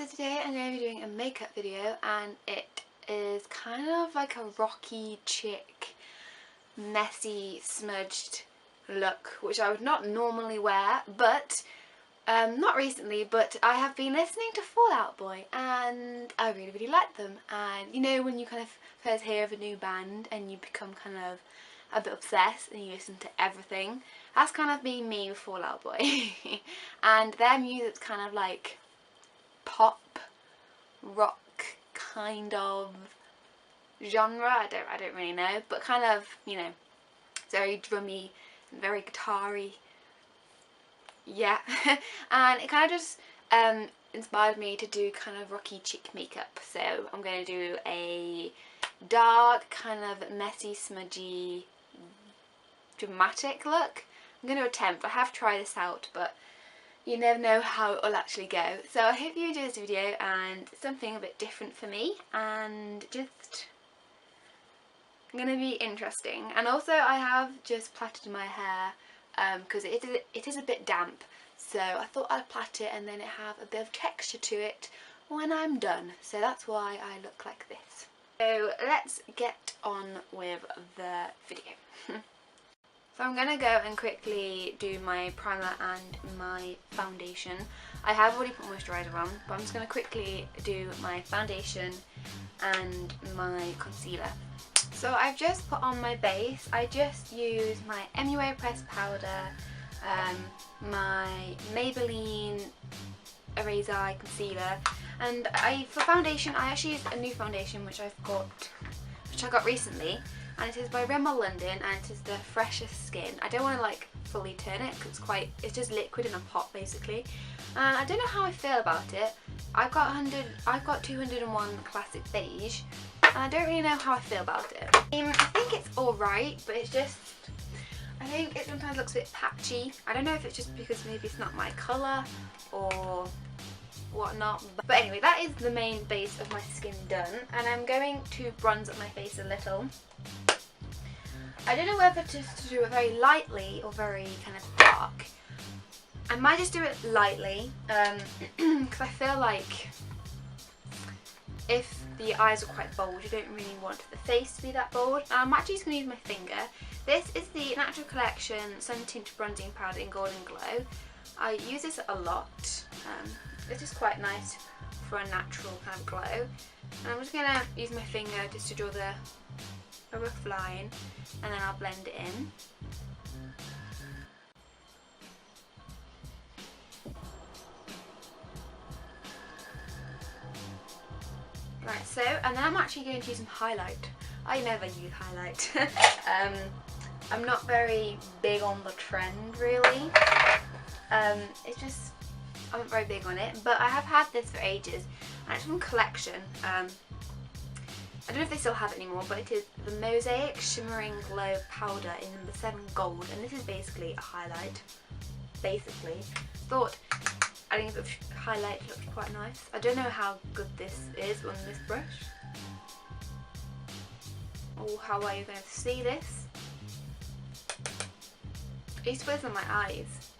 So today I'm going to be doing a makeup video, and it is kind of like a rocky chick, messy, smudged look, which I would not normally wear, but not recently, but I have been listening to Fall Out Boy and I really like them. And you know when you kind of first hear of a new band and you become kind of a bit obsessed and you listen to everything? That's kind of been me with Fall Out Boy. And their music's kind of like pop rock kind of genre. I don't really know, but kind of, you know, very drummy and very guitar-y. Yeah. And it kind of just inspired me to do kind of rocky chick makeup. So I'm going to do a dark, kind of messy, smudgy, dramatic look. I'm going to attempt. I have tried this out, but you never know how it will actually go. So I hope you enjoy this video, and something a bit different for me, and just going to be interesting. And also I have just plaited my hair because it is a bit damp, so I thought I'd plait it and then it have a bit of texture to it when I'm done. So that's why I look like this. So let's get on with the video. So I'm going to go and quickly do my primer and my foundation. I have already put moisturiser on, but I'm just going to quickly do my foundation and my concealer. So I've just put on my base. I just used my MUA pressed powder, my Maybelline Eraser Eye Concealer, and for foundation I actually used a new foundation which I got recently. And it is by Rimmel London, and it is the freshest skin. I don't want to like fully turn it because it's just liquid in a pot basically. And I don't know how I feel about it. I've got 201 classic beige, and I don't really know how I feel about it. I think it's alright, but it's just, I think it sometimes looks a bit patchy. I don't know if it's just because maybe it's not my colour or whatnot. But anyway, that is the main base of my skin done, and I'm going to bronze up my face a little. I don't know whether to do it very lightly or very kind of dark. I might just do it lightly because I feel like if the eyes are quite bold, you don't really want the face to be that bold. I'm actually just going to use my finger. This is the Natural Collection Suntint Bronzing Powder in Golden Glow. I use this a lot. It's just quite nice for a natural kind of glow. And I'm just going to use my finger just to draw a rough line, and then I'll blend it in. Right, so, and then I'm actually going to use some highlight. I never use highlight. I'm not very big on the trend really. It's just, I'm not very big on it, but I have had this for ages, and it's from Collection. I don't know if they still have it anymore, but it is the Mosaic Shimmering Glow Powder in number 7 Gold, and this is basically a highlight, basically. Thought adding a bit of highlight looked quite nice. I don't know how good this is on this brush. Oh, how are you going to see this? I used to put this on my eyes.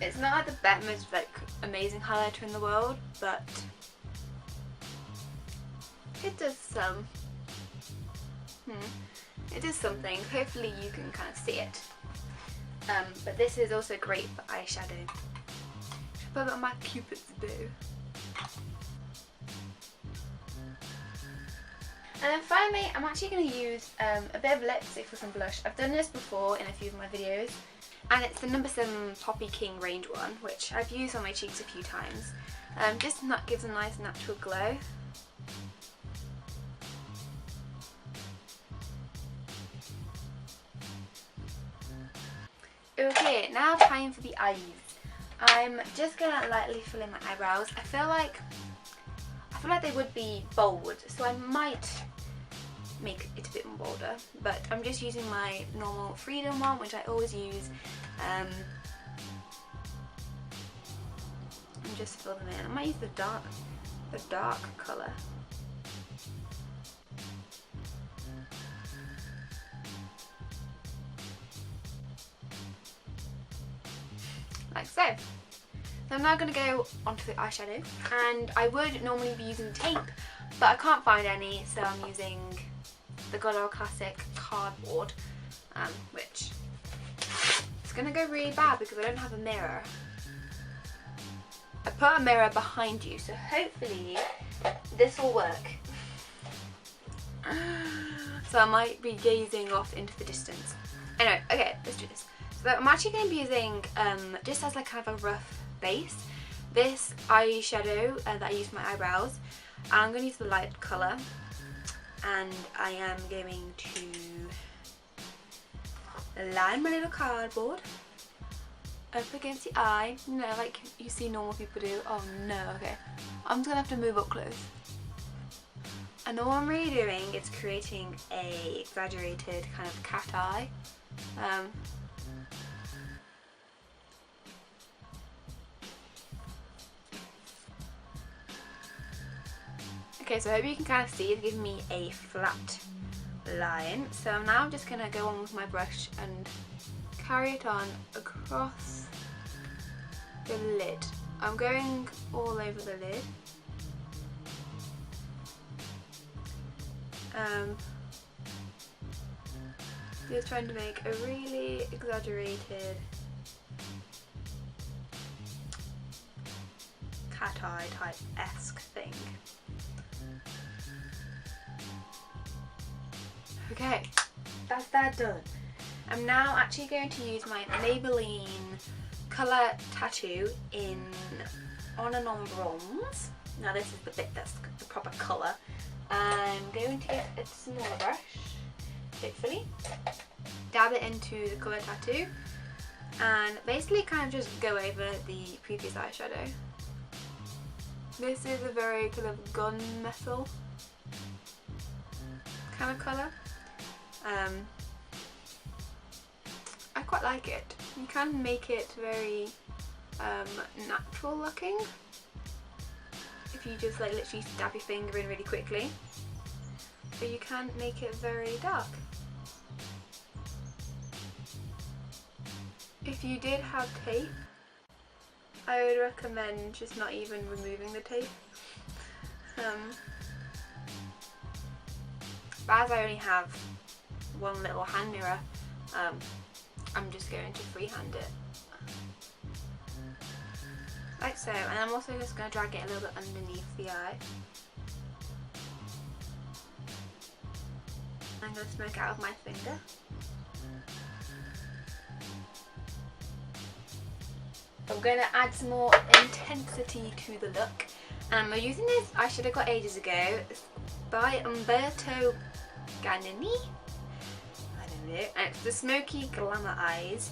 It's not like the most like amazing highlighter in the world, but it does some. It does something. Hopefully you can kind of see it. But this is also great for eyeshadow. Put it on my Cupid's bow. And then finally, I'm actually going to use a bit of lipstick for some blush. I've done this before in a few of my videos, and it's the number 7 Poppy King range one, which I've used on my cheeks a few times. Just gives a nice natural glow. Okay, now time for the eyes. I'm just gonna lightly fill in my eyebrows. I feel like they would be bold, so I might make it a bit more bolder. But I'm just using my normal Freedom one, which I always use. And just fill them in. I might use the dark colour. like so. So I'm now going to go onto the eyeshadow, and I would normally be using tape, but I can't find any, so I'm using the good old classic cardboard, which is going to go really bad because I don't have a mirror. I put a mirror behind you, so hopefully this will work. So I might be gazing off into the distance. Anyway, okay, let's do this. So I'm actually going to be using, just as like kind of a rough base, this eyeshadow that I use for my eyebrows. And I'm going to use the light colour. And I am going to line my little cardboard up against the eye. You know, like you see normal people do. Oh no, okay. I'm just going to have to move up close. And all I'm really doing is creating a exaggerated kind of cat eye. Okay, so I hope you can kind of see it's giving me a flat line. So now I'm just going to go on with my brush and carry it on across the lid. I'm going all over the lid. Just trying to make a really exaggerated cat eye type-esque thing. Okay, that's that done. I'm now actually going to use my Maybelline Colour Tattoo on and on bronze. Now this is the bit that's the proper colour. I'm going to get a smaller brush, hopefully, dab it into the colour tattoo, and basically kind of just go over the previous eyeshadow. This is a very kind of gunmetal kind of colour. I quite like it. You can make it very natural looking if you just like literally stab your finger in really quickly, but you can make it very dark. If you did have tape, I would recommend just not even removing the tape. But as I only have one little hand mirror, I'm just going to freehand it. Like so, and I'm also just going to drag it a little bit underneath the eye. I'm going to smoke out of my finger. I'm going to add some more intensity to the look. And I'm using this eyeshadow I got ages ago. It's by Umberto Ganini. I don't know. And it's the Smoky Glamour Eyes.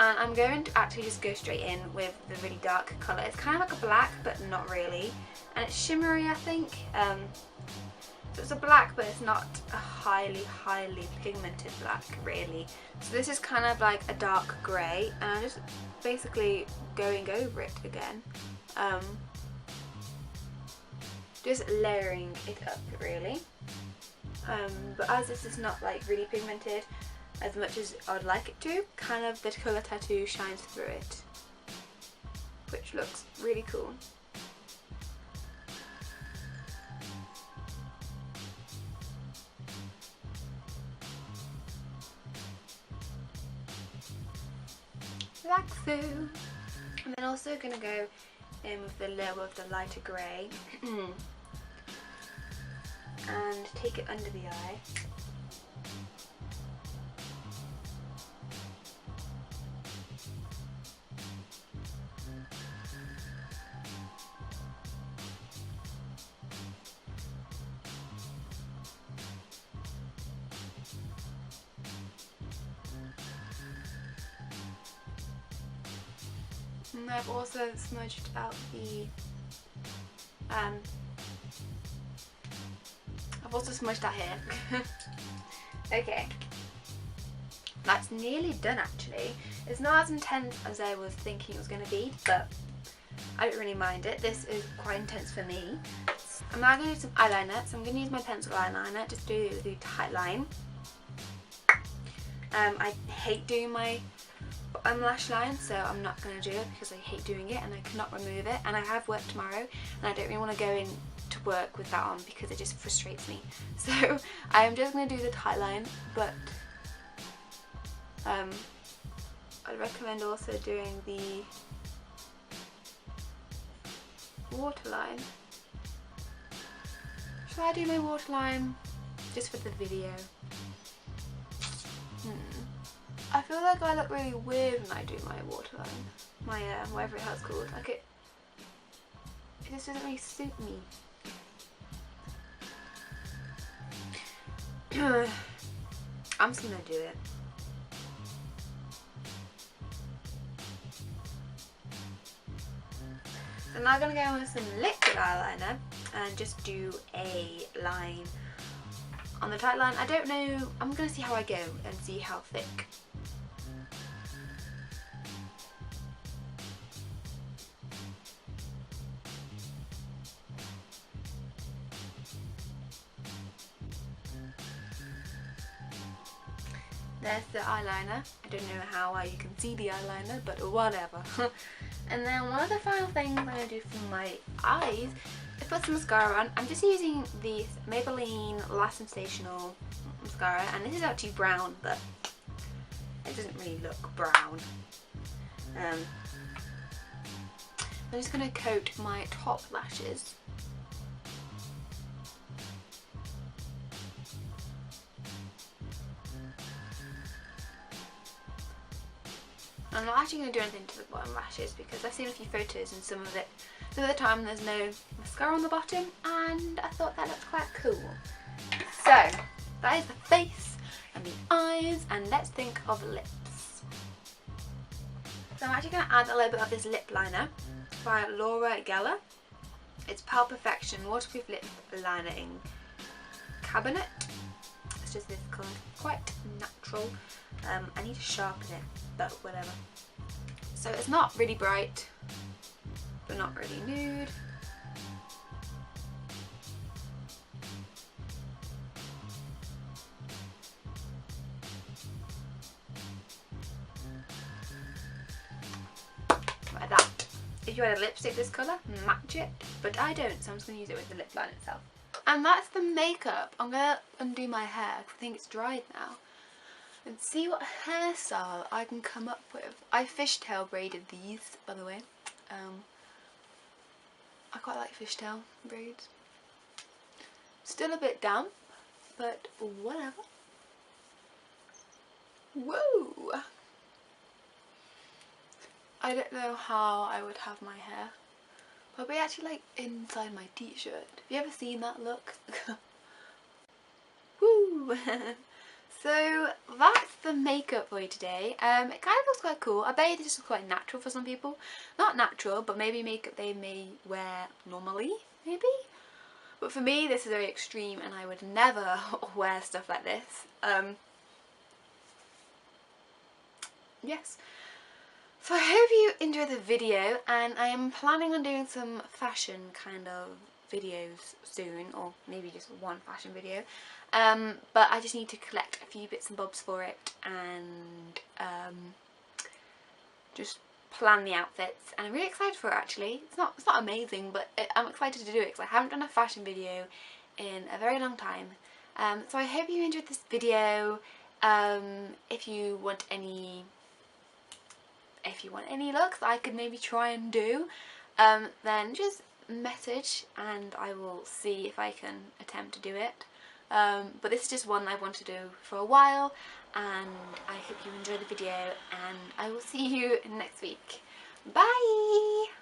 And I'm going to actually just go straight in with the really dark colour. It's kind of like a black, but not really. And it's shimmery, I think. So it's a black, but it's not a highly pigmented black, really. So this is kind of like a dark grey, and I'm just basically going over it again. Just layering it up, really. But as this is not like really pigmented as much as I'd like it to, kind of the colour tattoo shines through it, which looks really cool. Like so. And then also going to go in with the lower of the lighter grey and take it under the eye. And I've also smudged out the I've also smudged that here. Okay, that's nearly done actually. It's not as intense as I was thinking it was going to be, but I don't really mind it. This is quite intense for me. I'm now going to do some eyeliner, so I'm going to use my pencil eyeliner just to do the tight line. I hate doing my lash line, so I'm not going to do it because I hate doing it and I cannot remove it, and I have work tomorrow and I don't really want to go in to work with that on because it just frustrates me. So I am just going to do the tight line, but I'd recommend also doing the waterline. Shall I do my waterline just for the video? I feel like I look really weird when I do my waterline. My whatever the hell it's called. Like it just doesn't really suit me. I'm just gonna do it. So now I'm gonna go with some liquid eyeliner and just do a line on the tight line. I don't know, I'm gonna see how I go and see how thick. There's the eyeliner. I don't know how well you can see the eyeliner, but whatever. And then one of the final things I'm going to do for my eyes is put some mascara on. I'm just using the Maybelline Sensational mascara, and this is actually brown, but it doesn't really look brown. I'm just going to coat my top lashes. I'm not actually going to do anything to the bottom lashes because I've seen a few photos and some of the time there's no mascara on the bottom, and I thought that looked quite cool. So that is the face and the eyes, and let's think of lips. So I'm actually going to add a little bit of this lip liner by Laura Geller. It's Pearl Perfection Waterproof Lip Liner in Cabinet. It's just this colour, quite natural. I need to sharpen it, but whatever. So it's not really bright, but not really nude. Like that. If you had a lipstick this colour, match it, but I don't, so I'm just going to use it with the lip line itself. And that's the makeup. I'm going to undo my hair because I think it's dried now, and see what hairstyle I can come up with. I fishtail braided these, by the way. I quite like fishtail braids. Still a bit damp, but whatever. Whoa! I don't know how I would have my hair. Probably actually like inside my t-shirt. Have you ever seen that look? Woo! So that's the makeup for you today. It kind of looks quite cool. I bet it just looks quite natural for some people. Not natural, but maybe makeup they may wear normally, maybe? But for me, this is very extreme and I would never wear stuff like this. Yes. So I hope you enjoyed the video, and I am planning on doing some fashion kind of videos soon, or maybe just one fashion video. But I just need to collect a few bits and bobs for it, and just plan the outfits, and I'm really excited for it actually. It's not amazing, but I'm excited to do it because I haven't done a fashion video in a very long time. So I hope you enjoyed this video. If you want any looks I could maybe try and do, then just message and I will see if I can attempt to do it. But this is just one I want to do for a while, and I hope you enjoy the video, and I will see you next week. Bye!